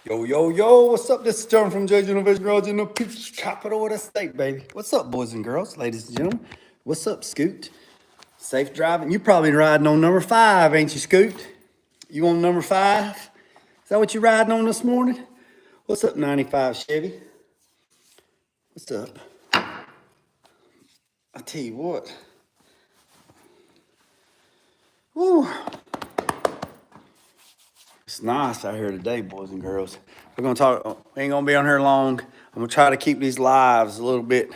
Yo, yo, yo, what's up? This is John from JJ Innovation Garage in the Peach capital of the state, baby. What's up, boys and girls, ladies and gentlemen? What's up, Scoot? Safe driving. You probably riding on number 5, ain't you, Scoot? You on number 5? Is that what you riding on this morning? What's up, 95 Chevy? What's up? I tell you what. Woo. It's nice out here today, boys and girls. We're gonna talk, we ain't gonna be on here long. I'm gonna try to keep these lives a little bit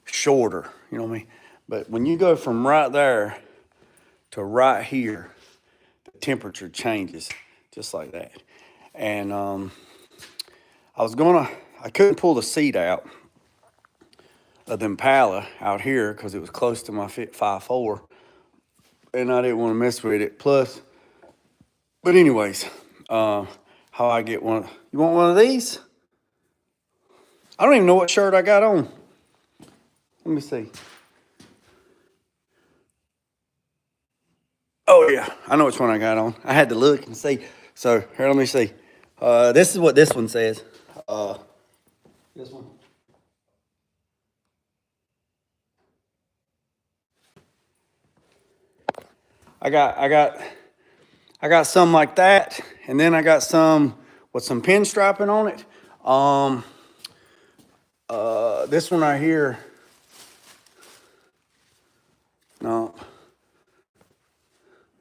shorter, you know what I mean? But when you go from right there to right here, the temperature changes just like that. And I couldn't pull the seat out of the Impala out here because it was close to my 5.4, and I didn't want to mess with it. Plus, but anyways, how I get one? You want one of these? I don't even know what shirt I got on. Let me see. Oh yeah, I know which one I got on. I had to look and see. So here, let me see. This is what this one says. This one. I got some like that, and then I got some with some pinstriping on it. This one right here. No.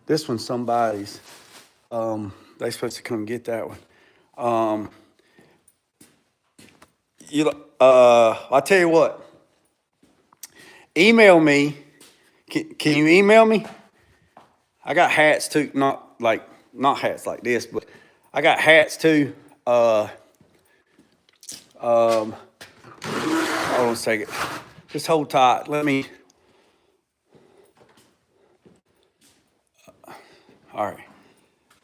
This one's somebody's. They supposed to come get that one. I'll tell you what. Email me. Can you email me? I got hats too, not hats like this, but I got hats too. Hold on a second. Just hold tight. Let me. All right.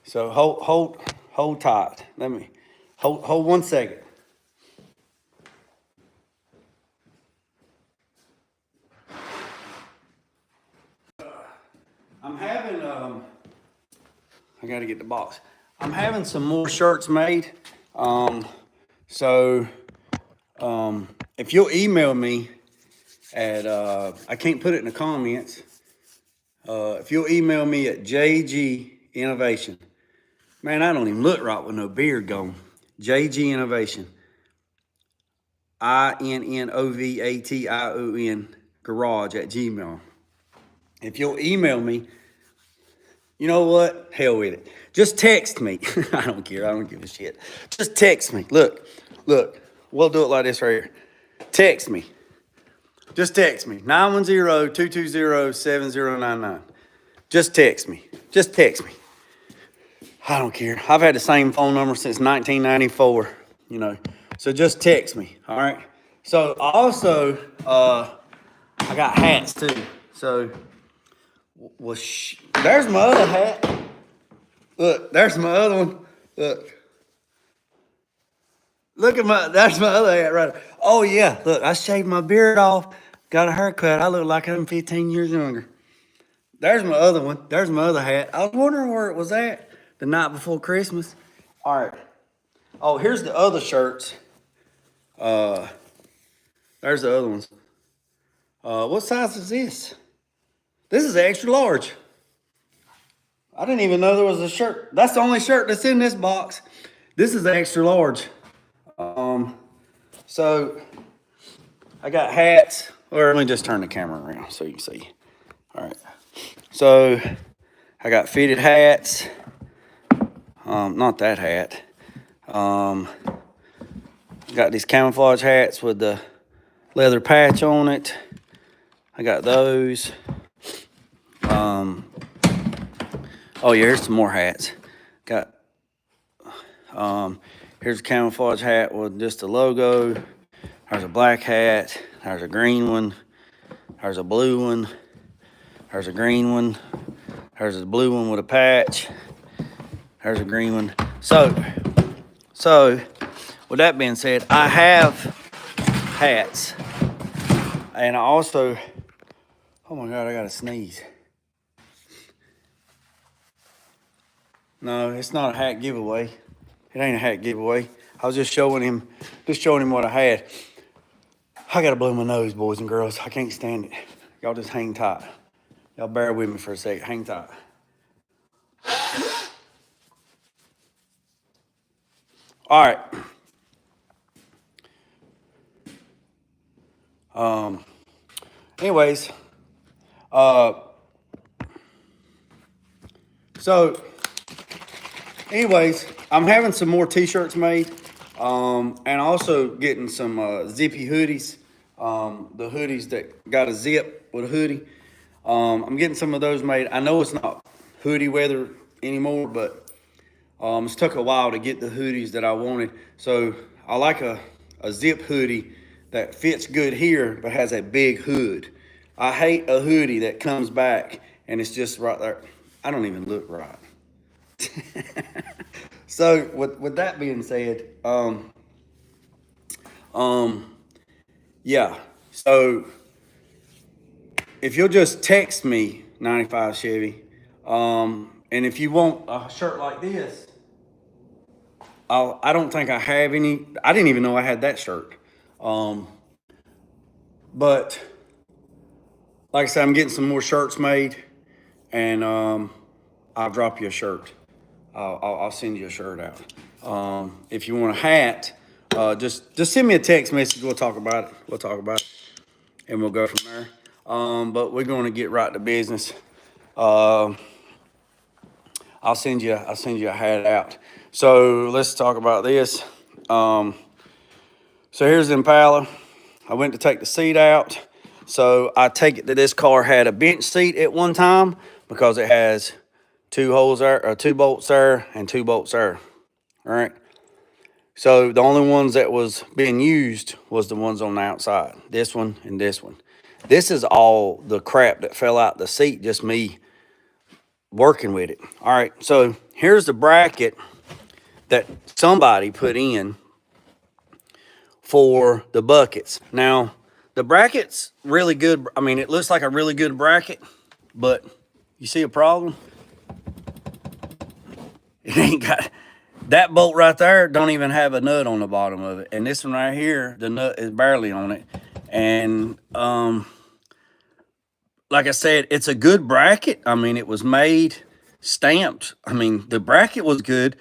So hold tight. Let me hold 1 second. I'm having I got to get the box. I'm having some more shirts made. So if you'll email me at I can't put it in the comments. If you'll email me at JG Innovation. Man, I don't even look right with no beard going. JG Innovation. INNOVATION garage at Gmail. If you'll email me, you know what? Hell with it. Just text me. I don't care. I don't give a shit. Just text me. Look. We'll do it like this right here. Text me. Just text me. 910-220-7099. Just text me. Just text me. I don't care. I've had the same phone number since 1994, you know. So just text me, all right? So also, I got hats too. So, there's my other hat. Look, there's my other one. Look at that's my other hat right there. Oh yeah, look, I shaved my beard off, got a haircut. I look like I'm 15 years younger. There's my other one. There's my other hat. I was wondering where it was at the night before Christmas. All right. Oh, here's the other shirts. There's the other ones. What size is this? This is extra large. I didn't even know there was a shirt. That's the only shirt that's in this box. This is extra large. So I got hats. Or let me just turn the camera around so you can see. All right. So I got fitted hats. Not that hat. Got these camouflage hats with the leather patch on it. I got those. Oh yeah, here's some more hats. Got here's a camouflage hat with just a logo. There's a black hat. There's a green one. There's a blue one. There's a green one. There's a blue one with a patch. There's a green one. So with that being said, I have hats. And I also, oh my God, I gotta sneeze. No, it's not a hat giveaway. It ain't a hat giveaway. I was just showing him what I had. I gotta blow my nose, boys and girls. I can't stand it. Y'all just hang tight. Y'all bear with me for a second. Hang tight. All right. Anyways, so anyways, I'm having some more t-shirts made, and also getting some zippy hoodies. The hoodies that got a zip with a hoodie. I'm getting some of those made. I know it's not hoodie weather anymore, but it's took a while to get the hoodies that I wanted. So I like a zip hoodie that fits good here, but has a big hood. I hate a hoodie that comes back and it's just right there. I don't even look right. So with that being said, yeah. So if you'll just text me 95 Chevy, and if you want a shirt like this, I don't think I have any. I didn't even know I had that shirt. Um, but like I said, I'm getting some more shirts made, and I'll drop you a shirt. I'll send you a shirt out. If you want a hat, just send me a text message. We'll talk about it. We'll talk about it, and we'll go from there. But we're going to get right to business. I'll send you a hat out. So let's talk about this. So here's the Impala. I went to take the seat out. So I take it that this car had a bench seat at one time because it has two holes there, or two bolts there, and two bolts there. All right. So the only ones that was being used was the ones on the outside. This one and this one. This is all the crap that fell out the seat, just me working with it. All right. So here's the bracket that somebody put in for the buckets. Now, the bracket's really good. I mean, it looks like a really good bracket, but you see a problem? It ain't got, that bolt right there don't even have a nut on the bottom of it. And this one right here, the nut is barely on it. And like I said, it's a good bracket. I mean, it was made, stamped. I mean, the bracket was good.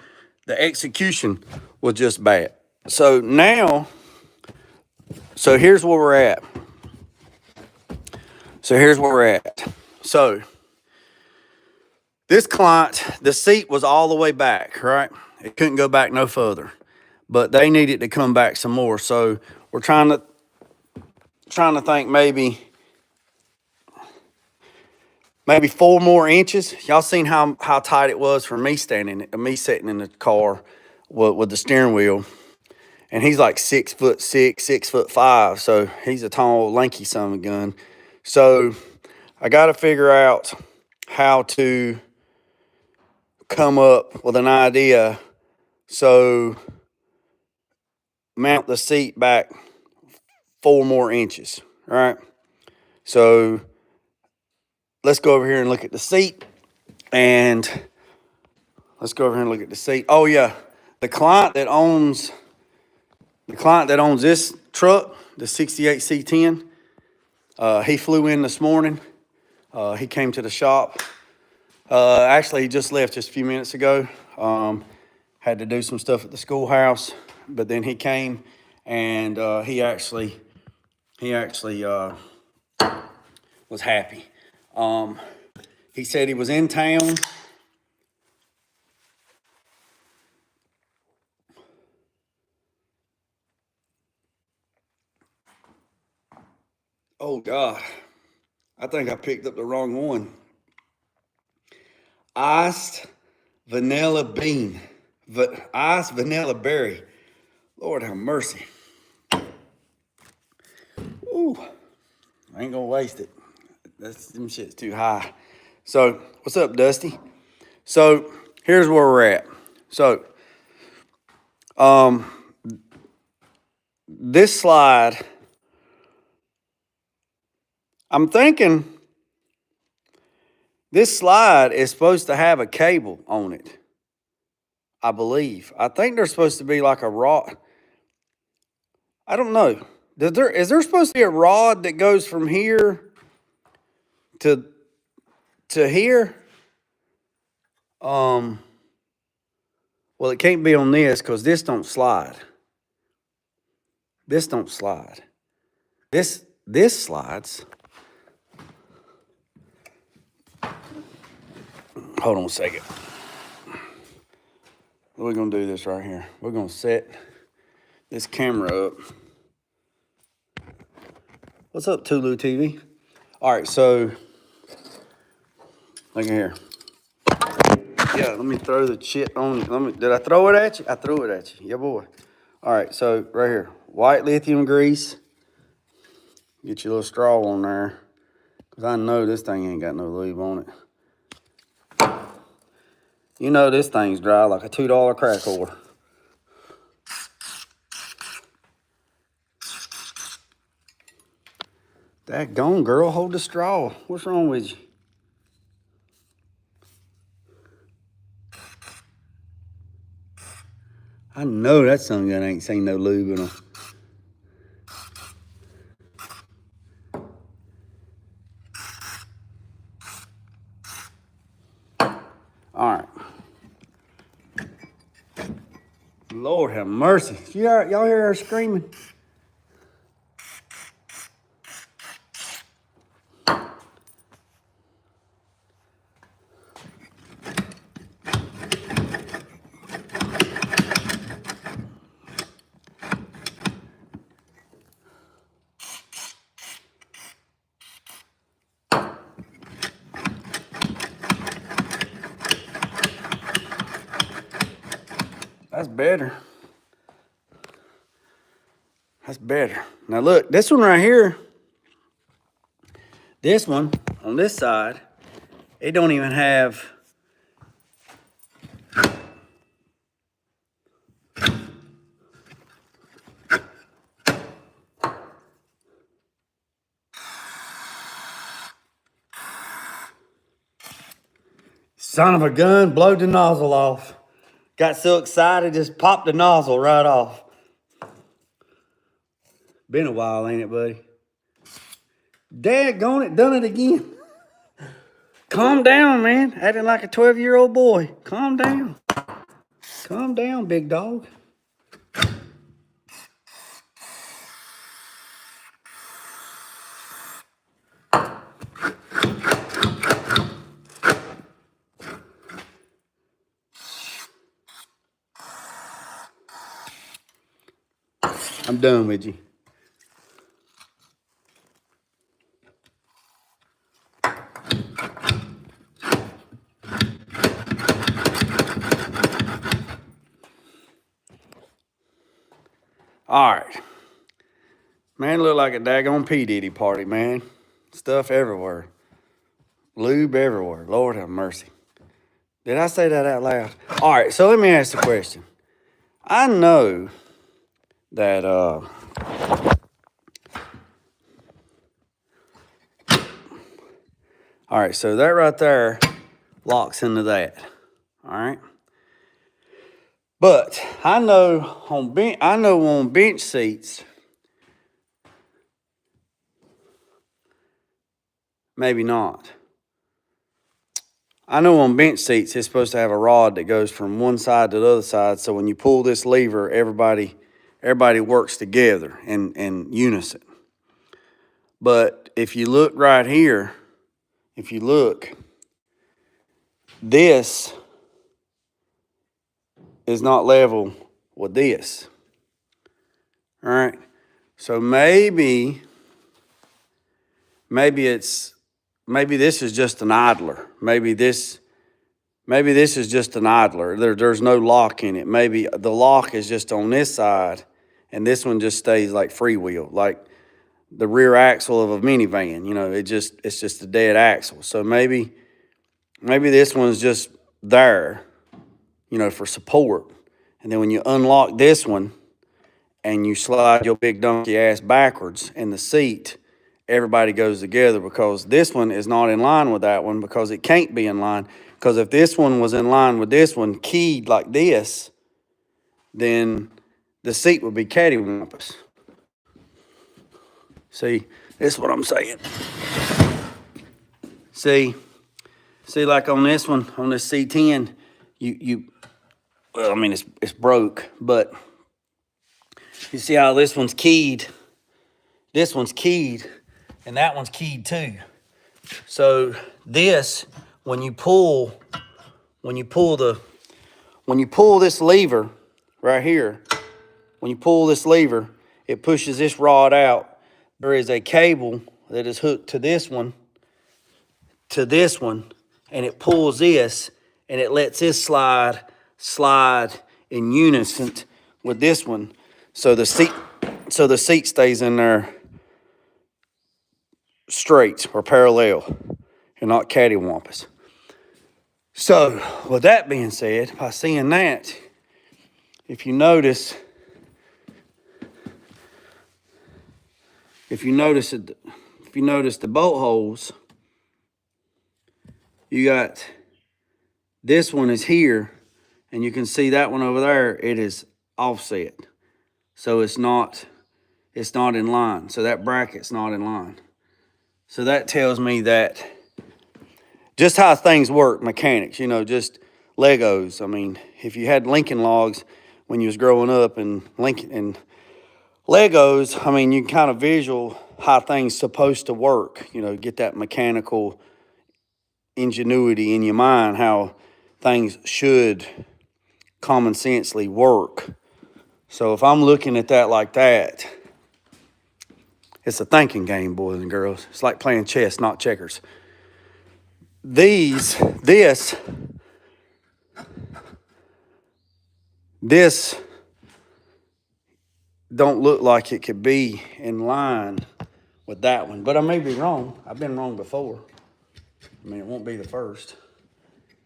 The execution was just bad. So now, so here's where we're at. So this client, the seat was all the way back, right? It couldn't go back no further, but they needed to come back some more. So we're trying to think maybe 4 more inches. Y'all seen how tight it was for me sitting in the car with the steering wheel. And he's like 6'6", 6'5", so he's a tall, lanky son of a gun. So I got to figure out how to come up with an idea. So mount the seat back 4 more inches, all right? So let's go over here and look at the seat. Oh yeah, the client that owns this truck, the 68 C10, he flew in this morning. He came to the shop. Actually, he just left just a few minutes ago. Had to do some stuff at the schoolhouse, but then he came and he actually was happy. He said he was in town. Oh God, I think I picked up the wrong one. Iced vanilla bean, iced vanilla berry. Lord have mercy. Ooh, I ain't gonna waste it. Them shit's too high. So, what's up, Dusty? So, here's where we're at. So, this slide, I'm thinking this slide is supposed to have a cable on it. I believe. I think there's supposed to be like a rod. I don't know. Is there supposed to be a rod that goes from here to here? Well, it can't be on this because this don't slide. This don't slide. This slides. Hold on a second. We're gonna do this right here. We're gonna set this camera up. What's up, Tulu TV? All right, so look here. Yeah, let me throw the shit on. Did I throw it at you? I threw it at you. Yeah, boy. All right, so right here, white lithium grease. Get your little straw on there, because I know this thing ain't got no lube on it. You know this thing's dry like a $2 crack whore. Daggone, girl, hold the straw. What's wrong with you? I know that son gun ain't seen no lube in them. All right. Lord have mercy. Y'all hear her screaming? That's better. That's better. Now look, this one right here, this one on this side, it don't even have son of a gun, blowed the nozzle off. Got so excited, just popped the nozzle right off. Been a while, ain't it, buddy? Daggone it, done it again. Calm down, man. Acting like a 12-year-old boy. Calm down. Calm down, big dog. I'm done with you. All right. Man, look like a daggone P. Diddy party, man. Stuff everywhere. Lube everywhere. Lord have mercy. Did I say that out loud? All right, so let me ask the question. I know that all right, so that right there locks into that. All right. But I know on bench seats, maybe not. I know on bench seats it's supposed to have a rod that goes from one side to the other side, so when you pull this lever, everybody works together in unison. But if you look right here, this is not level with this. All right. So maybe this is just an idler. Maybe this is just an idler. There's no lock in it. Maybe the lock is just on this side, and this one just stays like freewheel, like the rear axle of a minivan. You know, it's just a dead axle. So maybe this one's just there, you know, for support. And then when you unlock this one and you slide your big donkey ass backwards in the seat, everybody goes together, because this one is not in line with that one, because it can't be in line, Because if this one was in line with this one, keyed like this, then the seat would be cattywampus. See, this is what I'm saying. See, like on this one, on this C10, well, I mean, it's broke, but you see how this one's keyed, this one's keyed, and that one's keyed too. So this, when you pull this lever right here, when you pull this lever, it pushes this rod out. There is a cable that is hooked to this one, and it pulls this, and it lets this slide in unison with this one. So the seat stays in there straight or parallel and not cattywampus. So with that being said, by seeing that, if you notice the bolt holes, you got this one is here, and you can see that one over there, it is offset. So it's not in line. So that bracket's not in line. So that tells me that just how things work, mechanics, just Legos. I mean, if you had Lincoln Logs when you was growing up and Legos, I mean, you can kind of visual how things supposed to work, get that mechanical ingenuity in your mind, how things should common sensely work. So if I'm looking at that like that, it's a thinking game, boys and girls. It's like playing chess, not checkers. This don't look like it could be in line with that one, but I may be wrong. I've been wrong before. I mean, it won't be the first.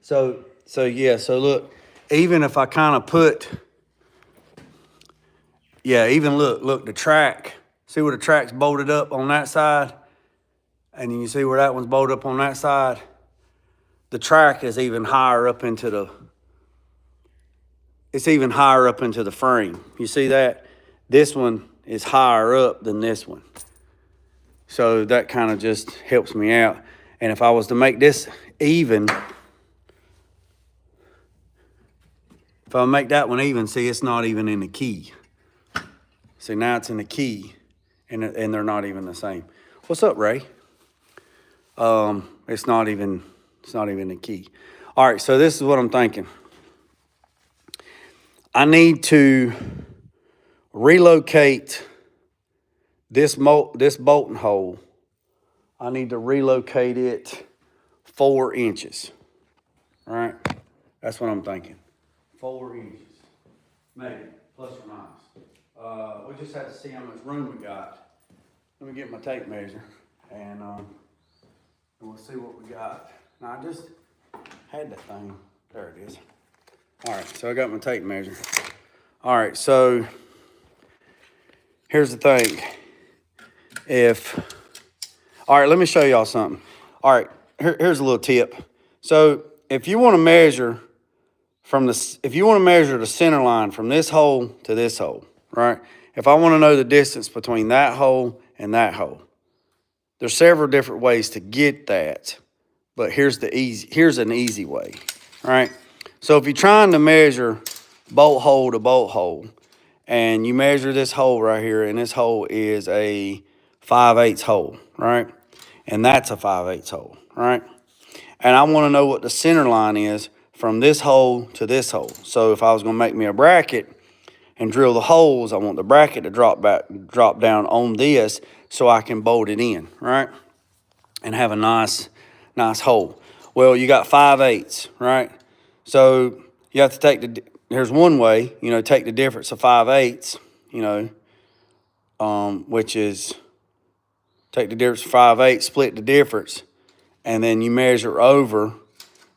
So yeah, so look, even if I kind of put, even look, the track, see where the track's bolted up on that side? And then you see where that one's bolted up on that side? The track is even higher up into the, frame. You see that? This one is higher up than this one. So that kind of just helps me out. And if I was to make this even, if I make that one even, see, it's not even in the key. See, now it's in the key, and they're not even the same. What's up, Ray? It's not even the key. All right, so this is what I'm thinking. I need to relocate this bolting hole. I need to relocate it 4 inches. All right, that's what I'm thinking. 4 inches, maybe, plus or minus. We just have to see how much room we got. Let me get my tape measure, and we'll see what we got. Now, I just had that thing. There it is. All right, so I got my tape measure. All right, so here's the thing. All right, let me show y'all something. All right, here's a little tip. So if you want to measure the center line from this hole to this hole, right? If I want to know the distance between that hole and that hole, there's several different ways to get that, but here's an easy way, right? So if you're trying to measure bolt hole to bolt hole, and you measure this hole right here, and this hole is a 5/8 hole, right? And that's a 5/8 hole, right? And I want to know what the center line is from this hole to this hole. So if I was going to make me a bracket and drill the holes, I want the bracket to drop down on this so I can bolt it in, right? And have a nice hole. Well, you got 5/8, right? So you have to here's one way, take the difference of 5/8, which is take the difference of 5/8, split the difference, and then you measure over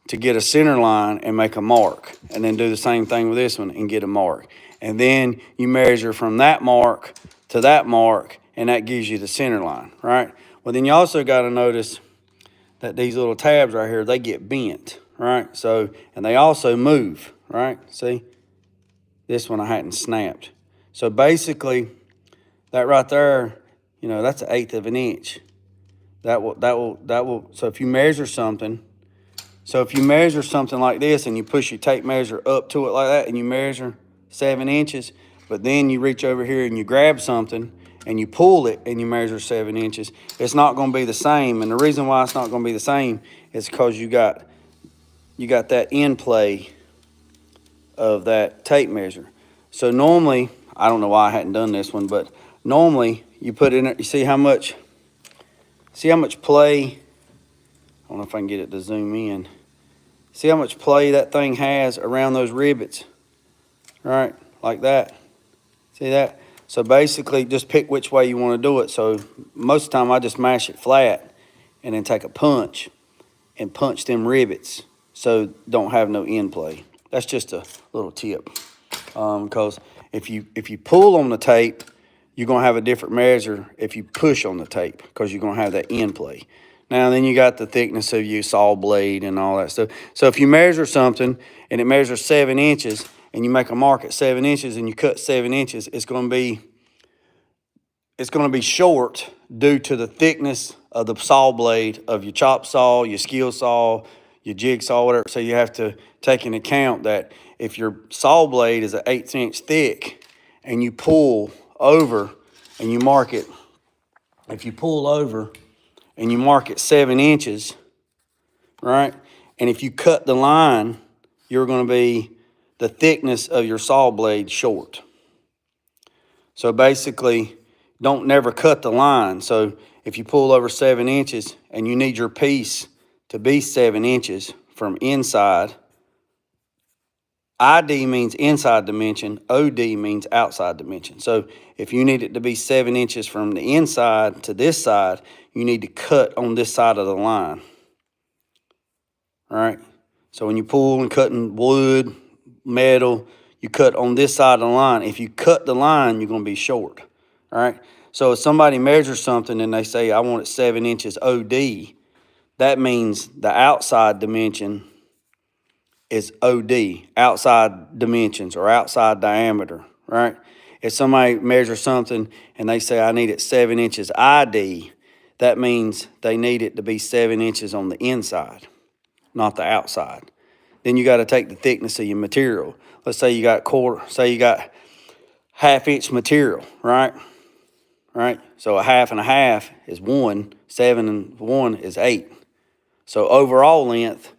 to get a center line and make a mark. And then do the same thing with this one and get a mark. And then you measure from that mark to that mark, and that gives you the center line, right? Well, then you also got to notice that these little tabs right here, they get bent, right? So, and they also move, right? See, this one I hadn't snapped. So basically, that right there, you know, that's 1/8 of an inch. That will, so if you measure something, like this and you push your tape measure up to it like that and you measure 7 inches, but then you reach over here and you grab something and you pull it and you measure 7 inches, it's not going to be the same. And the reason why it's not going to be the same is because you got that end play of that tape measure. So normally, I don't know why I hadn't done this one, but normally you put in it, you see how much play, I don't know if I can get it to zoom in. See how much play that thing has around those rivets, right? Like that. See that? So basically, just pick which way you want to do it. So most of the time, I just mash it flat and then take a punch and punch them rivets so don't have no end play. That's just a little tip. Because if you pull on the tape, you're going to have a different measure if you push on the tape because you're going to have that end play. Now, then you got the thickness of your saw blade and all that stuff. So if you measure something and it measures 7 inches and you make a mark at 7 inches and you cut 7 inches, it's going to be short due to the thickness of the saw blade of your chop saw, your skill saw, your jigsaw, whatever. So you have to take into account that if your saw blade is an 1/8 inch thick and you pull over and you mark it, if you pull over and you mark it 7 inches, right? And if you cut the line, you're going to be the thickness of your saw blade short. So basically, don't never cut the line. So if you pull over 7 inches and you need your piece to be 7 inches from inside, ID means inside dimension, OD means outside dimension. So if you need it to be 7 inches from the inside to this side, you need to cut on this side of the line. All right? So when you pull and cutting wood, metal, you cut on this side of the line. If you cut the line, you're going to be short. All right? So if somebody measures something and they say, I want it 7 inches OD, that means the outside dimension is OD, outside dimensions or outside diameter, right? If somebody measures something and they say, I need it 7 inches ID, that means they need it to be 7 inches on the inside, not the outside. Then you got to take the thickness of your material. Let's say you got 1/2 inch material, right? Right? So 1/2 and 1/2 is 1, 7 and 1 is 8. So overall length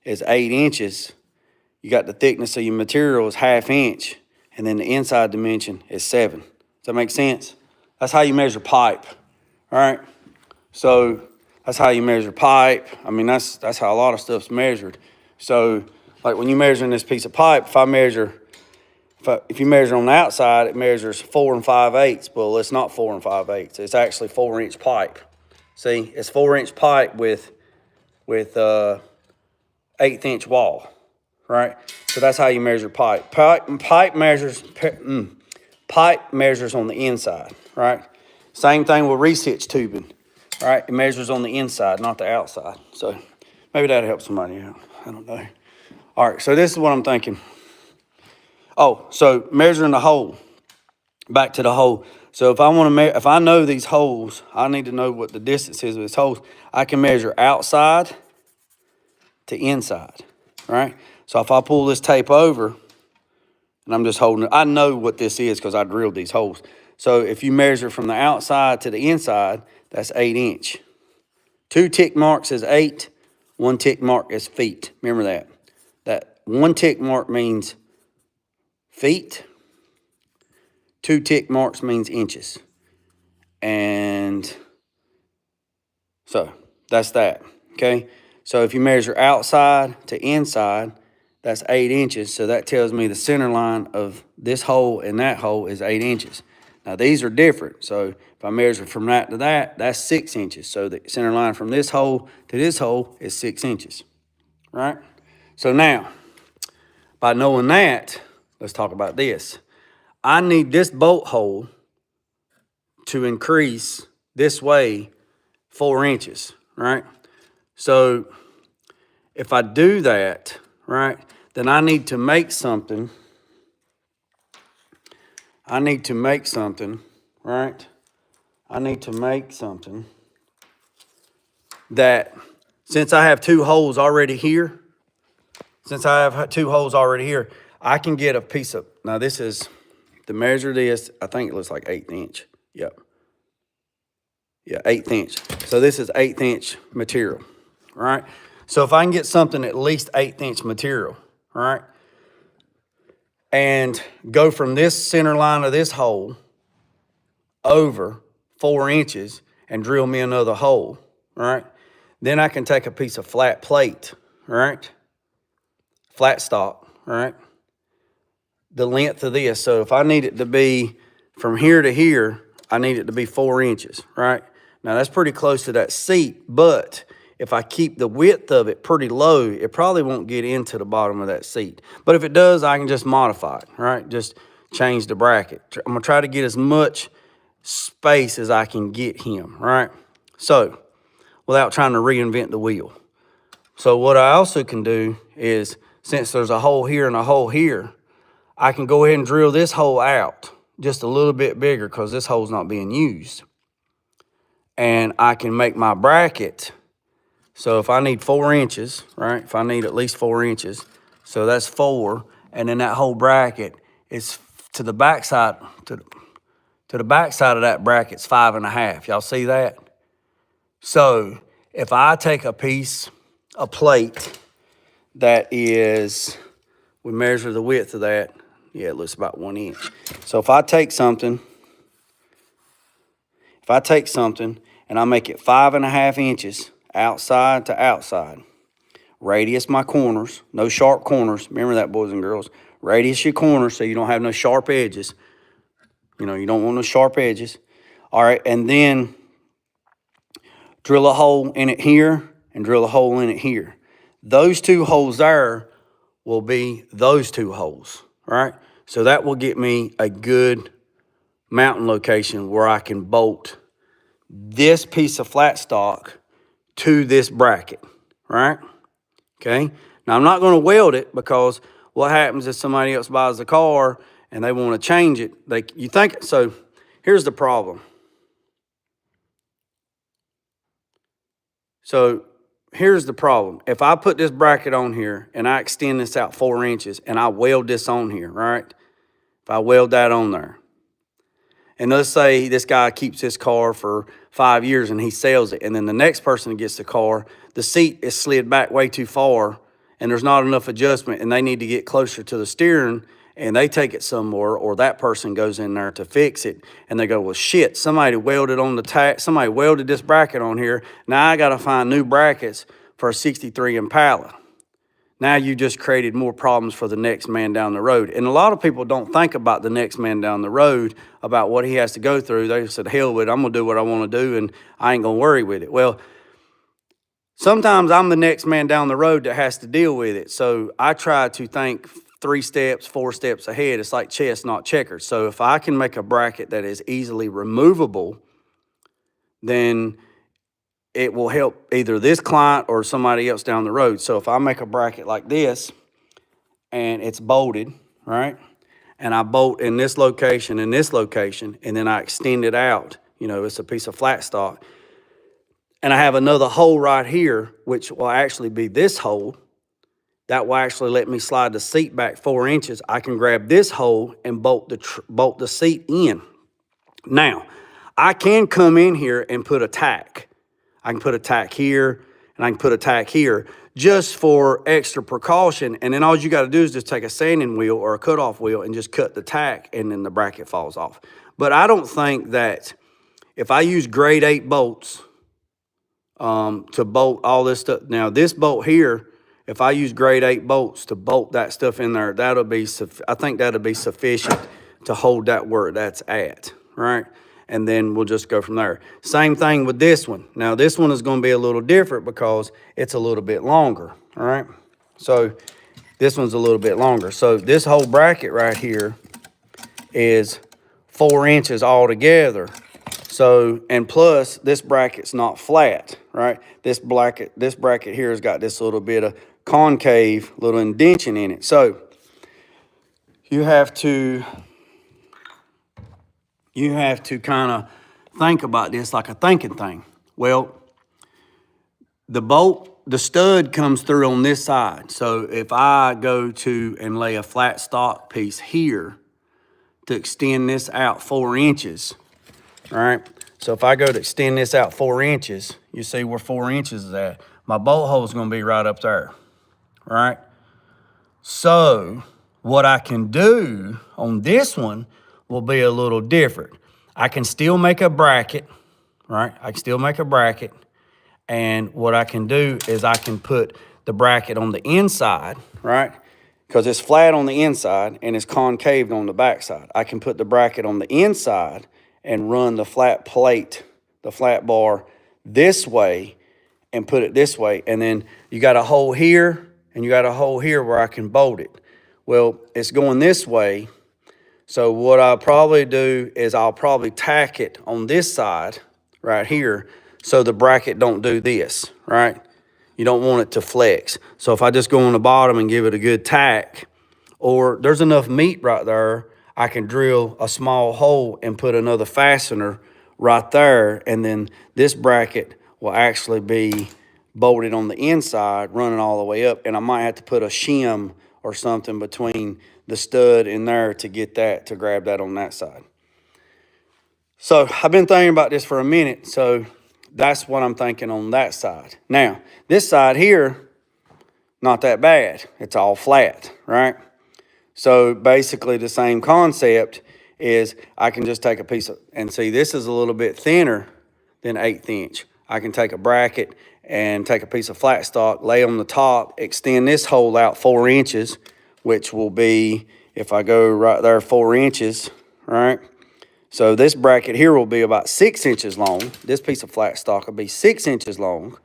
is 8 inches. You got the thickness of your material is 1/2 inch, and then the inside dimension is 7. Does that make sense? That's how you measure pipe, all right? So that's how you measure pipe. I mean, that's how a lot of stuff's measured. So like when you're measuring this piece of pipe, if you measure on the outside, it measures 4 5/8. Well, it's not 4 5/8. It's actually 4-inch pipe. See, it's 4-inch pipe with 1/8 inch wall, right? So that's how you measure pipe. Pipe measures on the inside, right? Same thing with reach tubing, right? It measures on the inside, not the outside. So maybe that'll help somebody out. I don't know. All right, so this is what I'm thinking. Oh, so measuring the hole. Back to the hole. So if I know these holes, I need to know what the distance is of these holes. I can measure outside to inside, right? So if I pull this tape over, and I'm just holding it, I know what this is because I drilled these holes. So if you measure from the outside to the inside, that's 8 inch. 2 tick marks is 8, 1 tick mark is feet. Remember that. That 1 tick mark means feet. 2 tick marks means inches. And so that's that, okay? So if you measure outside to inside, that's 8 inches. So that tells me the center line of this hole and that hole is 8 inches. Now these are different. So if I measure from that to that, that's 6 inches. So the center line from this hole to this hole is 6 inches, right? So now, by knowing that, let's talk about this. I need this bolt hole to increase this way 4 inches, right? So if I do that, right, then I need to make something. I need to make something, right? I need to make something that, since I have two holes already here, I can get a piece of, now this is, to measure this, I think it looks like 1/8 inch. Yep. Yeah, 1/8 inch. So this is 1/8 inch material, right? So if I can get something at least 1/8 inch material, right, and go from this center line of this hole over 4 inches and drill me another hole, right? Then I can take a piece of flat plate, right? Flat stock, right? The length of this. So if I need it to be from here to here, I need it to be 4 inches, right? Now that's pretty close to that seat, but if I keep the width of it pretty low, it probably won't get into the bottom of that seat. But if it does, I can just modify it, right? Just change the bracket. I'm gonna try to get as much space as I can get him, right? So, without trying to reinvent the wheel. So what I also can do is, since there's a hole here and a hole here, I can go ahead and drill this hole out just a little bit bigger because this hole's not being used. And I can make my bracket. So if I need 4 inches, right? If I need at least 4 inches, so that's 4, and then that whole bracket is to the back side, to the back side of that bracket's 5.5. Y'all see that? So if I take a piece, a plate that is, we measure the width of that, yeah, it looks about 1 inch. So if I take something and I make it 5.5 inches outside to outside, radius my corners, no sharp corners. Remember that, boys and girls. Radius your corners so you don't have no sharp edges. You know, you don't want no sharp edges. All right, and then drill a hole in it here and drill a hole in it here. Those two holes there will be those two holes, right? So that will get me a good mounting location where I can bolt this piece of flat stock to this bracket, right? Okay. Now I'm not going to weld it, because what happens if somebody else buys the car and they want to change it? So here's the problem. If I put this bracket on here and I extend this out 4 inches and I weld this on here, right? If I weld that on there, and let's say this guy keeps his car for 5 years and he sells it, and then the next person gets the car, the seat is slid back way too far and there's not enough adjustment and they need to get closer to the steering, and they take it somewhere, or that person goes in there to fix it and they go, well, shit, somebody welded this bracket on here. Now I got to find new brackets for a 63 Impala. Now you just created more problems for the next man down the road. And a lot of people don't think about the next man down the road, about what he has to go through. They said, hell with it, I'm going to do what I want to do and I ain't going to worry with it. Well, sometimes I'm the next man down the road that has to deal with it. So I try to think 3 steps, 4 steps ahead. It's like chess, not checkers. So if I can make a bracket that is easily removable, then it will help either this client or somebody else down the road. So if I make a bracket like this and it's bolted, right? And I bolt in this location, and then I extend it out, you know, it's a piece of flat stock. And I have another hole right here, which will actually be this hole. That will actually let me slide the seat back 4 inches. I can grab this hole and bolt the seat in. Now, I can come in here and put a tack. I can put a tack here, and I can put a tack here, just for extra precaution. And then all you got to do is just take a sanding wheel or a cutoff wheel and just cut the tack, and then the bracket falls off. But I don't think that if I use grade 8 bolts to bolt all this stuff. Now this bolt here, if I use grade 8 bolts to bolt that stuff in there, I think that'll be sufficient to hold that where that's at, right? And then we'll just go from there. Same thing with this one. Now this one is going to be a little different because it's a little bit longer, all right? So this one's a little bit longer. So this whole bracket right here is 4 inches altogether. So, and plus this bracket's not flat, right? This bracket here has got this little bit of concave little indention in it. So you have to kind of think about this like a thinking thing. Well, the stud comes through on this side. So if I go to and lay a flat stock piece here to extend this out 4 inches, right? So if I go to extend this out 4 inches, you see where 4 inches is at. My bolt hole is going to be right up there, right? So what I can do on this one will be a little different. I can still make a bracket, right? I can still make a bracket. And what I can do is I can put the bracket on the inside, right? Because it's flat on the inside and it's concaved on the backside. I can put the bracket on the inside and run the flat plate, the flat bar this way and put it this way. And then you got a hole here and you got a hole here where I can bolt it. Well, it's going this way. So what I'll probably do is I'll probably tack it on this side right here so the bracket don't do this, right? You don't want it to flex. So if I just go on the bottom and give it a good tack, or there's enough meat right there, I can drill a small hole and put another fastener right there, and then this bracket will actually be bolted on the inside, running all the way up, and I might have to put a shim or something between the stud in there to get that, to grab that on that side. So I've been thinking about this for a minute, so that's what I'm thinking on that side. Now, this side here, not that bad. It's all flat, right? So basically the same concept is I can just take a piece of, and see this is a little bit thinner than 1/8 inch. I can take a bracket and take a piece of flat stock, lay on the top, extend this hole out 4 inches, which will be, if I go right there 4 inches, right? So this bracket here will be about 6 inches long. This piece of flat stock will be 6 inches long.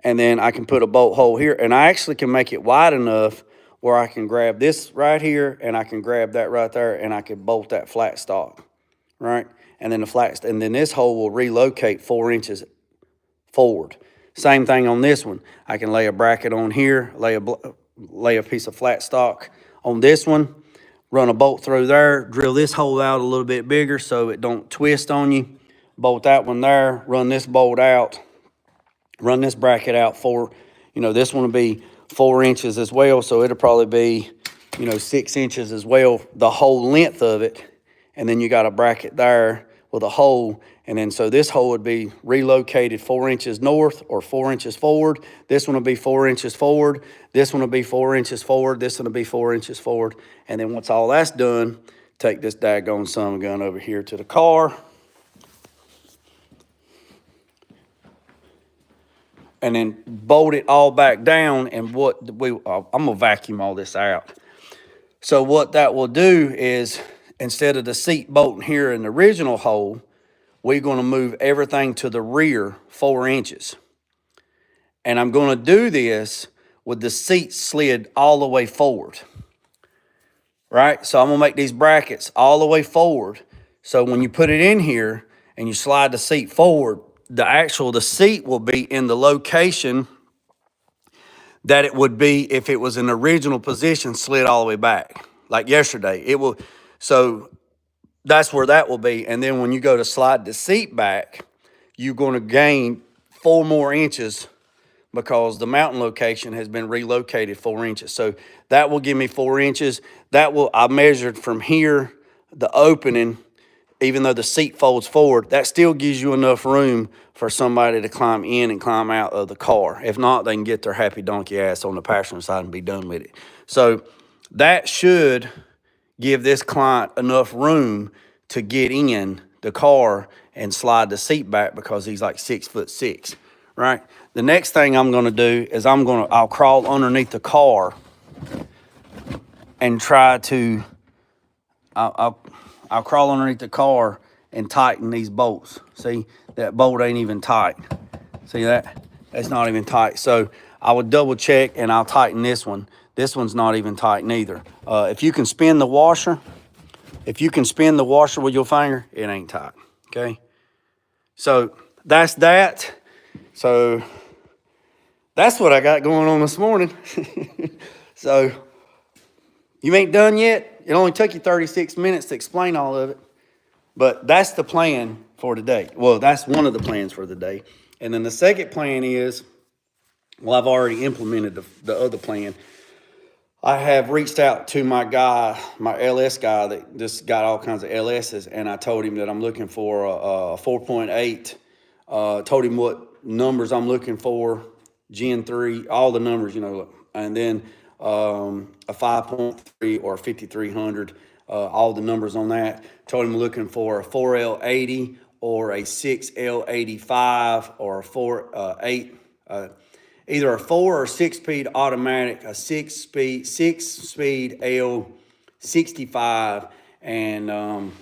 And then I can put a bolt hole here, and I actually can make it wide enough where I can grab this right here and I can grab that right there and I can bolt that flat stock, right? And then this hole will relocate 4 inches forward. Same thing on this one. I can lay a bracket on here, lay a piece of flat stock on this one, run a bolt through there, drill this hole out a little bit bigger so it don't twist on you, bolt that one there, run this bolt out, run this bracket out this one will be 4 inches as well, so it'll probably be, 6 inches as well, the whole length of it. And then you got a bracket there with a hole, and then so this hole would be relocated 4 inches north or 4 inches forward. This one will be 4 inches forward. This one will be 4 inches forward. This one will be 4 inches forward. And then once all that's done, take this daggone son gun over here to the car. And then bolt it all back down, and I'm gonna vacuum all this out. So what that will do is, instead of the seat bolting here in the original hole, we're gonna move everything to the rear 4 inches. And I'm gonna do this with the seat slid all the way forward, right? So I'm gonna make these brackets all the way forward. So when you put it in here and you slide the seat forward, the seat will be in the location that it would be if it was in the original position, slid all the way back. Like yesterday, so that's where that will be. And then when you go to slide the seat back, you're gonna gain 4 more inches because the mounting location has been relocated 4 inches. So that will give me 4 inches. I measured from here, the opening, even though the seat folds forward, that still gives you enough room for somebody to climb in and climb out of the car. If not, they can get their happy donkey ass on the passenger side and be done with it. So that should give this client enough room to get in the car and slide the seat back because he's like 6'6", right? The next thing I'm gonna do is I'll crawl underneath the car and try to, I'll crawl underneath the car and tighten these bolts. See, that bolt ain't even tight. See that? That's not even tight. So I would double check and I'll tighten this one. This one's not even tight neither. If you can spin the washer with your finger, it ain't tight, okay? So that's that. So that's what I got going on this morning. So you ain't done yet. It only took you 36 minutes to explain all of it. But that's the plan for today. Well, that's one of the plans for the day. And then the second plan is, well, I've already implemented the other plan. I have reached out to my guy, my LS guy that just got all kinds of LSs, and I told him that I'm looking for a 4.8. Told him what numbers I'm looking for, Gen 3, all the numbers, and then a 5.3 or 5300, all the numbers on that. Told him looking for a 4L80 or a 6L85 or a 4.8. Either a 4 or 6-speed automatic, a six-speed L65, and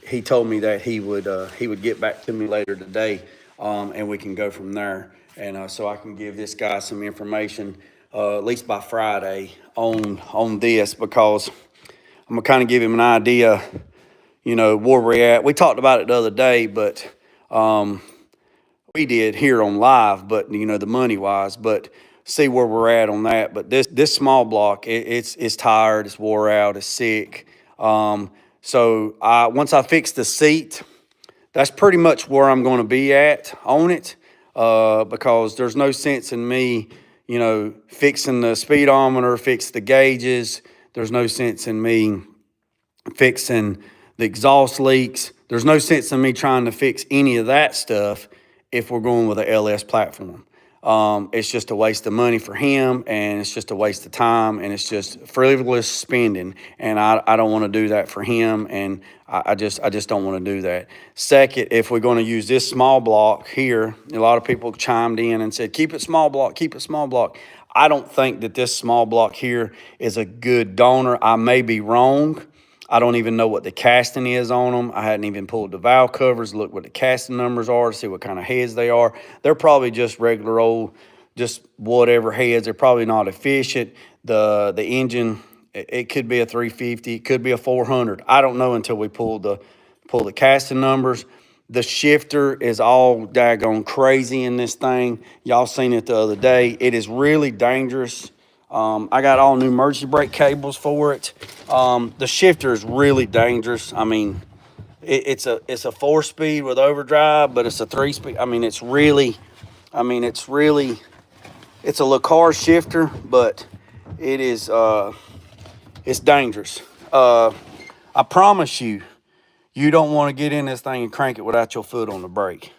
he told me that he would get back to me later today, and we can go from there. And so I can give this guy some information, at least by Friday, on this, because I'm gonna kind of give him an idea, where we're at. We talked about it the other day, but we did here on live, but the money wise, but see where we're at on that. But this small block, it's tired, it's wore out, it's sick. So once I fix the seat, that's pretty much where I'm going to be at on it, because there's no sense in me, fixing the speedometer, fix the gauges. There's no sense in me fixing the exhaust leaks. There's no sense in me trying to fix any of that stuff if we're going with a LS platform. It's just a waste of money for him, and it's just a waste of time, and it's just frivolous spending, and I don't want to do that for him, and I just don't want to do that. Second, if we're going to use this small block here, a lot of people chimed in and said, keep it small block, keep it small block. I don't think that this small block here is a good donor. I may be wrong. I don't even know what the casting is on them. I hadn't even pulled the valve covers, look what the casting numbers are to see what kind of heads they are. They're probably just regular old, just whatever heads. They're probably not efficient. The engine, it could be a 350, it could be a 400. I don't know until we pull the casting numbers. The shifter is all daggone crazy in this thing. Y'all seen it the other day. It is really dangerous. I got all new emergency brake cables for it. The shifter is really dangerous. I mean, it's a 4-speed with overdrive, but it's a 3-speed. I mean, it's a Le Car shifter, but it is, it's dangerous. I promise you, you don't want to get in this thing and crank it without your foot on the brake,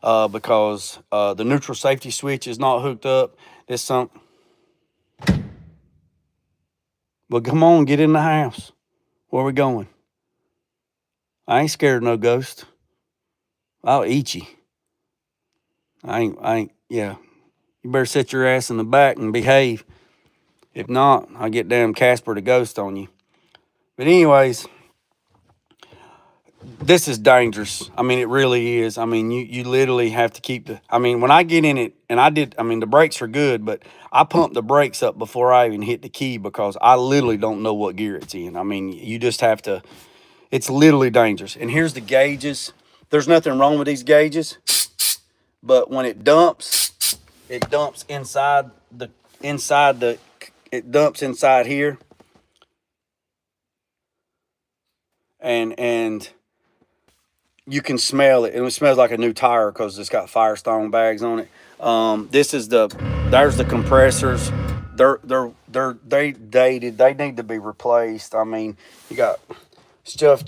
because the neutral safety switch is not hooked up. There's something. Well, come on, get in the house. Where we going? I ain't scared of no ghost. I'll eat you. Yeah. You better sit your ass in the back and behave. If not, I'll get damn Casper the Ghost on you. But anyways, this is dangerous. I mean, it really is. I mean, you literally have to keep when I get in it, and the brakes are good, but I pump the brakes up before I even hit the key, because I literally don't know what gear it's in. I mean, you just have to, it's literally dangerous. And here's the gauges. There's nothing wrong with these gauges, but when it dumps inside it dumps inside here. And you can smell it, and it smells like a new tire because it's got Firestone bags on it. There's the compressors. They dated. They need to be replaced. I mean, you got stuff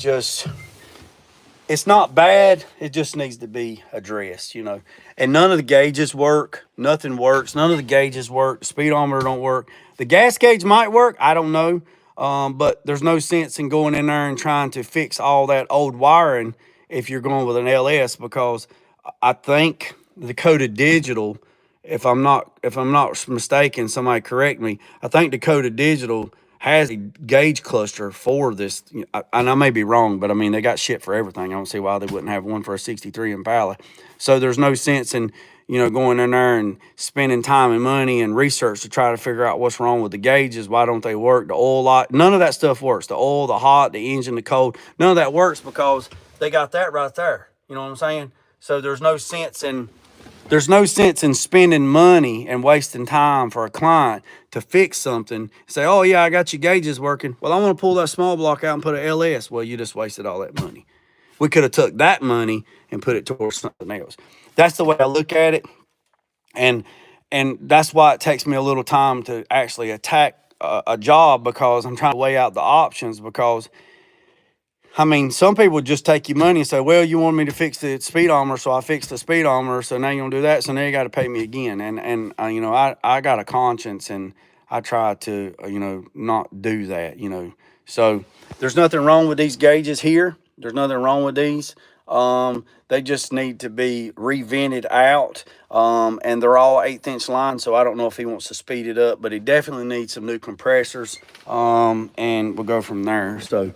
it's not bad. It just needs to be addressed, And none of the gauges work. Nothing works. None of the gauges work. The speedometer don't work. The gas gauge might work. I don't know. But there's no sense in going in there and trying to fix all that old wiring if you're going with an LS, because I think the Dakota Digital, if I'm not mistaken, somebody correct me, I think Dakota Digital has a gauge cluster for this, and I may be wrong, but I mean, they got shit for everything. I don't see why they wouldn't have one for a 63 Impala. So there's no sense in, going in there and spending time and money and research to try to figure out what's wrong with the gauges. Why don't they work? The oil light, none of that stuff works. The oil, the hot, the engine, the cold, none of that works because they got that right there. You know what I'm saying? So there's no sense in there's no sense in spending money and wasting time for a client to fix something. Say, oh yeah, I got your gauges working. Well, I want to pull that small block out and put an LS. Well, you just wasted all that money. We could have took that money and put it towards something else. That's the way I look at it. And that's why it takes me a little time to actually attack a job, because I'm trying to weigh out the options. Because I mean, some people just take your money and say, well, you want me to fix the speedometer, so I fixed the speedometer, so now you're going to do that, so now you got to pay me again. And you know, I got a conscience, and I try to, you know, not do that, you know. So there's nothing wrong with these gauges here. There's nothing wrong with these. They just need to be revented out, and they're all 1/8" line, so I don't know if he wants to speed it up, but he definitely needs some new compressors, and we'll go from there. So,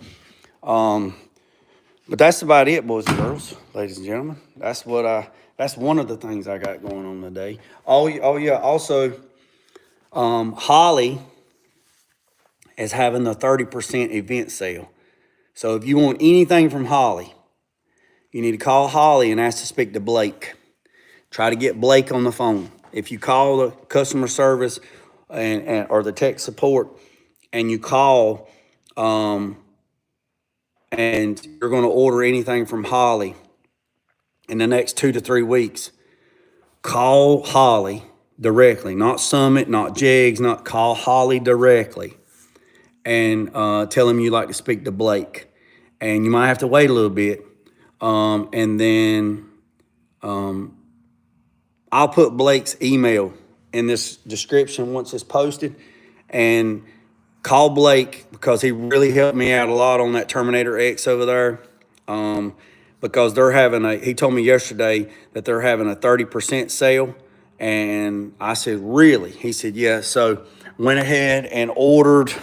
but that's about it, boys and girls, ladies and gentlemen. That's one of the things I got going on today. Oh yeah, also, Holley is having the 30% event sale. So if you want anything from Holley, you need to call Holley and ask to speak to Blake. Try to get Blake on the phone. If you call the customer service or the tech support, and you call, and you're going to order anything from Holley in the next 2 to 3 weeks, call Holley directly, not Summit, not Jegs, not call Holley directly, and tell him you like to speak to Blake. And you might have to wait a little bit, and then I'll put Blake's email in this description once it's posted, and call Blake, because he really helped me out a lot on that Terminator X over there. Because they're having he told me yesterday that they're having a 30% sale. And I said, really? He said, yeah. So went ahead and ordered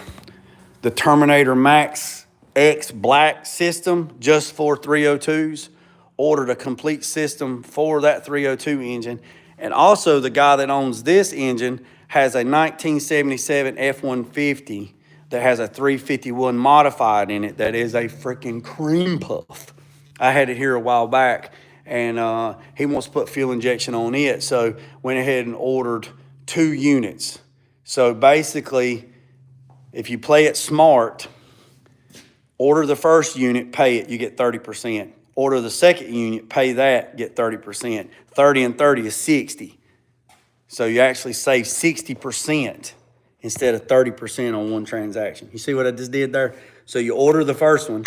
the Terminator Max X Black system just for 302s. Ordered a complete system for that 302 engine. And also the guy that owns this engine has a 1977 F-150 that has a 351 modified in it that is a freaking cream puff. I had it here a while back, and he wants to put fuel injection on it, so went ahead and ordered 2 units. So basically, if you play it smart, order the first unit, pay it, you get 30%. Order the second unit, pay that, get 30%. 30 and 30 is 60. So you actually save 60% instead of 30% on one transaction. You see what I just did there? So you order the first one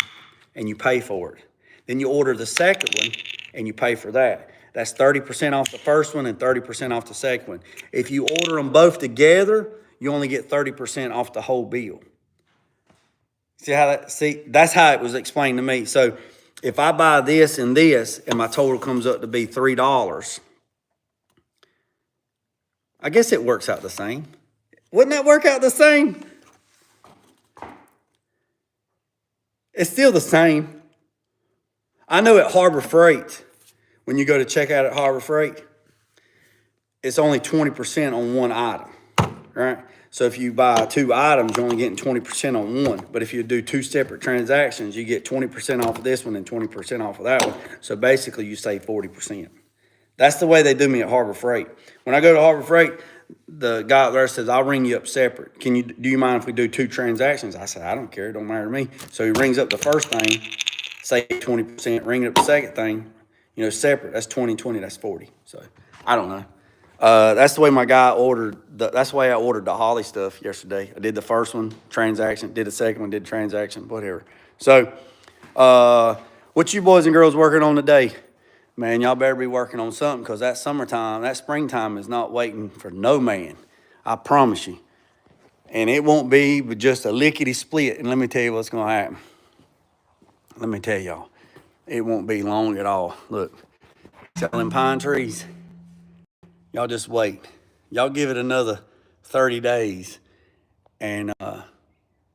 and you pay for it. Then you order the second one and you pay for that. That's 30% off the first one and 30% off the second one. If you order them both together, you only get 30% off the whole bill. See, that's how it was explained to me. So if I buy this and my total comes up to be $3, I guess it works out the same. Wouldn't that work out the same? It's still the same. I know at Harbor Freight, when you go to check out at Harbor Freight, it's only 20% on one item, right? So if you buy 2 items, you're only getting 20% on one. But if you do 2 separate transactions, you get 20% off of this one and 20% off of that one. So basically you save 40%. That's the way they do me at Harbor Freight. When I go to Harbor Freight, the guy there says, I'll ring you up separate. Do you mind if we do 2 transactions? I said, I don't care, it don't matter to me. So he rings up the first thing, save 20%, ring up the second thing, separate. That's 20, 20, that's 40. So I don't know. That's the way my guy ordered, that's the way I ordered the Holley stuff yesterday. I did the first one, transaction, did the second one, did transaction, whatever. So what you boys and girls working on today? Man, y'all better be working on something, because that summertime, that springtime is not waiting for no man. I promise you. And it won't be but just a lickety split. And let me tell you what's going to happen. Let me tell y'all. It won't be long at all. Look, selling pine trees. Y'all just wait. Y'all give it another 30 days. And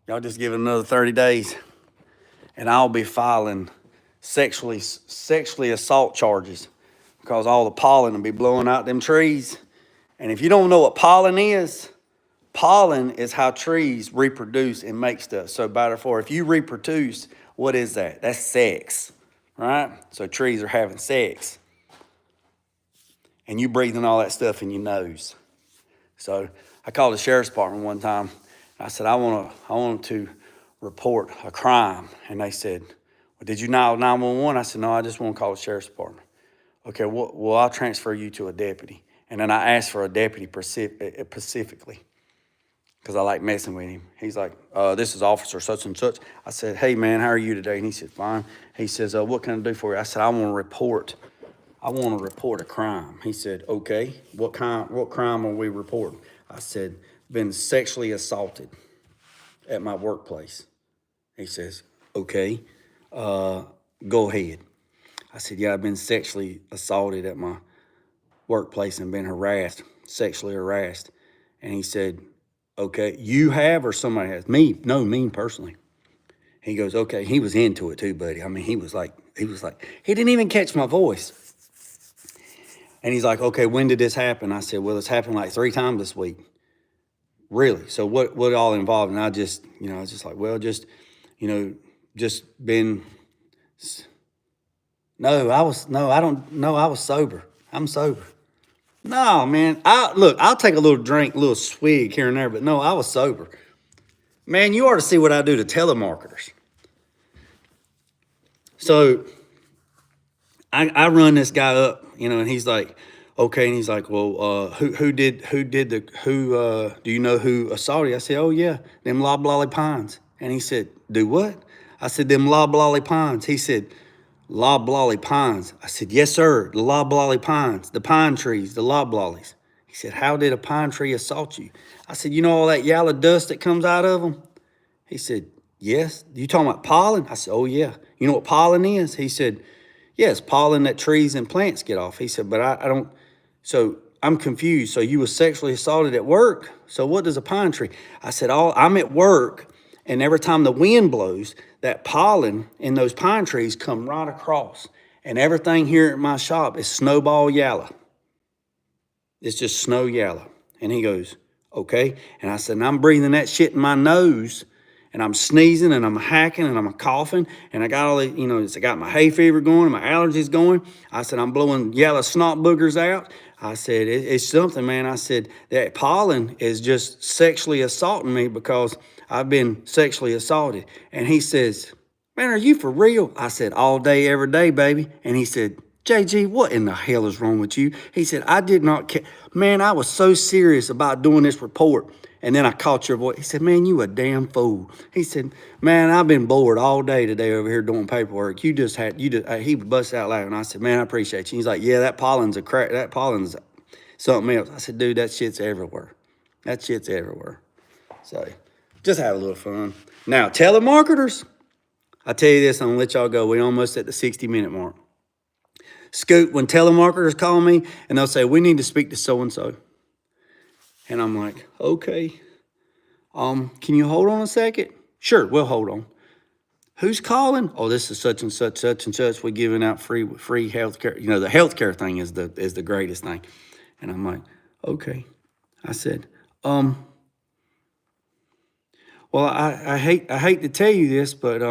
y'all just give it another 30 days. And I'll be filing sexually assault charges, because all the pollen will be blowing out them trees. And if you don't know what pollen is how trees reproduce and make stuff. So therefore, if you reproduce, what is that? That's sex, right? So trees are having sex. and you breathing all that stuff in your nose. So I called the sheriff's department one time. I said, I want to report a crime. And they said, well, did you dial 911? I said, no, I just want to call the sheriff's department. Okay, well, I'll transfer you to a deputy. And then I asked for a deputy specifically because I like messing with him. He's like, this is Officer such and such. I said, hey, man, how are you today? And he said, fine. He says, what can I do for you? I said, I want to report a crime. He said, okay, what crime are we reporting? I said, been sexually assaulted at my workplace. He says, okay, go ahead. I said, yeah, I've been sexually assaulted at my workplace and been sexually harassed. And he said, okay, you have or somebody has? Me? No, me personally. He goes, okay. He was into it too, buddy. I mean, he was like, he didn't even catch my voice. And he's like, okay, when did this happen? I said, well, it's happened like 3 times this week. Really? So what all involved? And I just, I was just like, well, just been, I was sober. I'm sober. No, man, I'll take a little drink, a little swig here and there, but no, I was sober. Man, you ought to see what I do to telemarketers. So I run this guy up, and he's like, okay, and he's like, well, who do you know who assaulted you? I said, oh yeah, them loblolly pines. And he said, do what? I said, them loblolly pines. He said, loblolly pines. I said, yes, sir, the loblolly pines, the pine trees, the loblollies. He said, how did a pine tree assault you? I said, you know all that yellow dust that comes out of them? He said, yes. You talking about pollen? I said, oh yeah. You know what pollen is? He said, yes, pollen that trees and plants get off. He said, but I don't, so I'm confused. So you were sexually assaulted at work? So what does a pine tree? I said, I'm at work, and every time the wind blows, that pollen in those pine trees come right across. And everything here at my shop is snowball yellow. It's just snow yellow. And he goes, okay. And I said, and I'm breathing that shit in my nose, and I'm sneezing, and I'm hacking, and I'm coughing, and I got all the, I got my hay fever going, and my allergies going. I said, I'm blowing yellow snot boogers out. I said, it's something, man. I said, that pollen is just sexually assaulting me because I've been sexually assaulted. And he says, man, are you for real? I said, all day, every day, baby. And he said, JG, what in the hell is wrong with you? He said, I did not care. Man, I was so serious about doing this report. And then I caught your voice. He said, man, you a damn fool. He said, man, I've been bored all day today over here doing paperwork. He busted out laughing. I said, man, I appreciate you. He's like, yeah, that pollen's something else. I said, dude, that shit's everywhere. That shit's everywhere. So just have a little fun. Now, telemarketers, I tell you this, I'm gonna let y'all go. We're almost at the 60-minute mark. Scoot, when telemarketers call me and they'll say, we need to speak to so-and-so. And I'm like, okay, can you hold on a second? Sure, we'll hold on. Who's calling? Oh, this is such and such, such and such. We're giving out free health care. The health care thing is the greatest thing. And I'm like, okay. I said, well, I hate to tell you this, but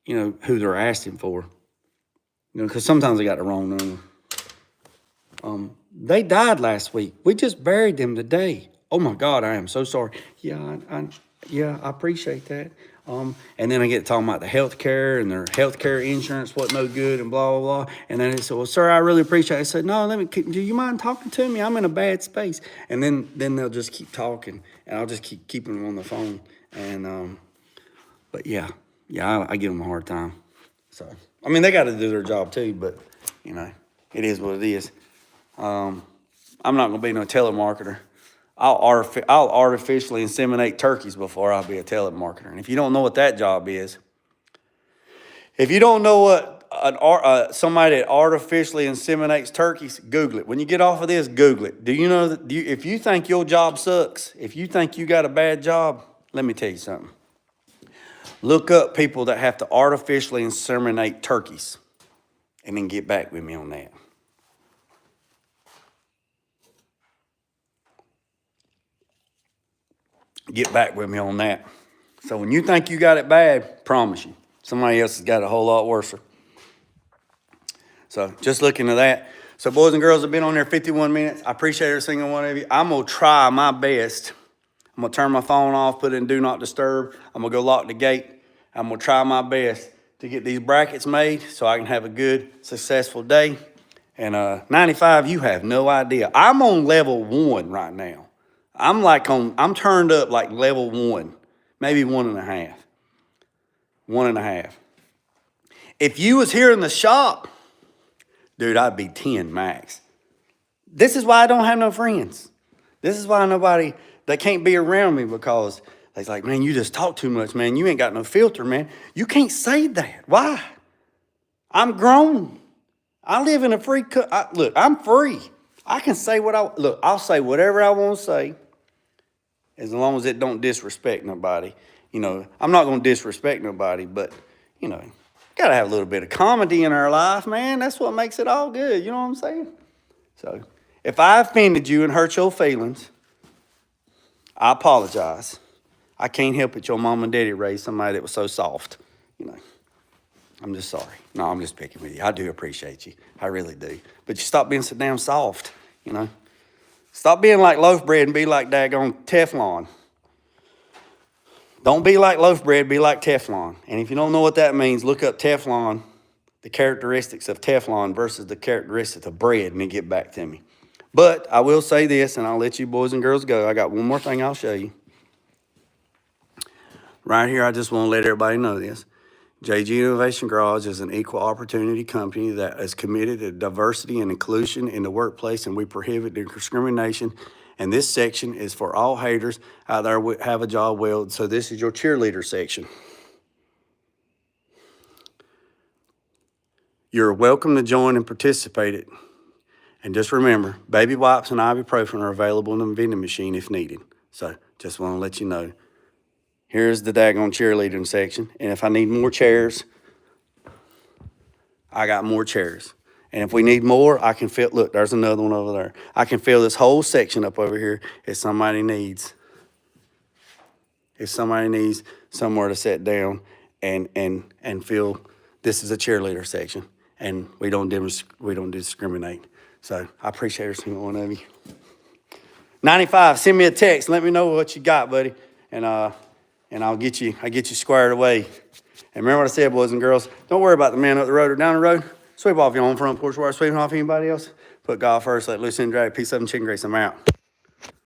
who they're asking for. Because sometimes they got the wrong number. They died last week. We just buried them today. Oh my God, I am so sorry. Yeah, I appreciate that. And then I get talking about the health care and their health care insurance wasn't no good and blah, blah, blah. And then they said, well, sir, I really appreciate it. I said, no, do you mind talking to me? I'm in a bad space. And then they'll just keep talking, and I'll just keep keeping them on the phone. And, but yeah, I give them a hard time. So, I mean, they got to do their job too, but it is what it is. I'm not going to be no telemarketer. I'll artificially inseminate turkeys before I'll be a telemarketer. And if you don't know what that job is, if you don't know what somebody that artificially inseminates turkeys, Google it. When you get off of this, Google it. Do you know that if you think your job sucks, if you think you got a bad job, let me tell you something. Look up people that have to artificially inseminate turkeys and then get back with me on that. Get back with me on that. So when you think you got it bad, promise you, somebody else has got it a whole lot worse. So just looking at that. So boys and girls have been on there 51 minutes. I appreciate every single one of you. I'm going to try my best. I'm going to turn my phone off, put it in do not disturb. I'm going to go lock the gate. I'm going to try my best to get these brackets made so I can have a good, successful day. And 95, you have no idea. I'm on level 1 right now. I'm turned up like level 1, maybe 1.5. 1.5. If you was here in the shop, dude, I'd be 10 max. This is why I don't have no friends. This is why they can't be around me, because they're like, man, you just talk too much, man. You ain't got no filter, man. You can't say that. Why? I'm grown. I live in a free, look, I'm free. I can say I'll say whatever I want to say, as long as it don't disrespect nobody. You know, I'm not going to disrespect nobody, but, you know, got to have a little bit of comedy in our life, man. That's what makes it all good. You know what I'm saying? So if I offended you and hurt your feelings, I apologize. I can't help it your mom and daddy raised somebody that was so soft. You know, I'm just sorry. No, I'm just picking with you. I do appreciate you. I really do. But you stop being so damn soft, you know. Stop being like loaf bread and be like daggone Teflon. Don't be like loaf bread, be like Teflon. And if you don't know what that means, look up Teflon, the characteristics of Teflon versus the characteristics of bread, and then get back to me. But I will say this, and I'll let you boys and girls go. I got one more thing I'll show you. Right here, I just want to let everybody know this. JG Innovation Garage is an equal opportunity company that is committed to diversity and inclusion in the workplace, and we prohibit discrimination. And this section is for all haters out there who have a job well. So this is your cheerleader section. You're welcome to join and participate. And just remember, baby wipes and ibuprofen are available in the vending machine if needed. So just want to let you know. Here's the daggone cheerleading section. And if I need more chairs, I got more chairs. And if we need more, I can fill, look, there's another one over there. I can fill this whole section up over here if somebody needs. If somebody needs somewhere to sit down and feel this is a cheerleader section. And we don't discriminate. So I appreciate every single one of you. 95, send me a text. Let me know what you got, buddy. And I'll get you squared away. And remember what I said, boys and girls, don't worry about the man up the road or down the road. Sweep off your own front porch while sweeping off anybody else. Put God first, let loose and drag. Peace, love, and chicken grease. I'm out.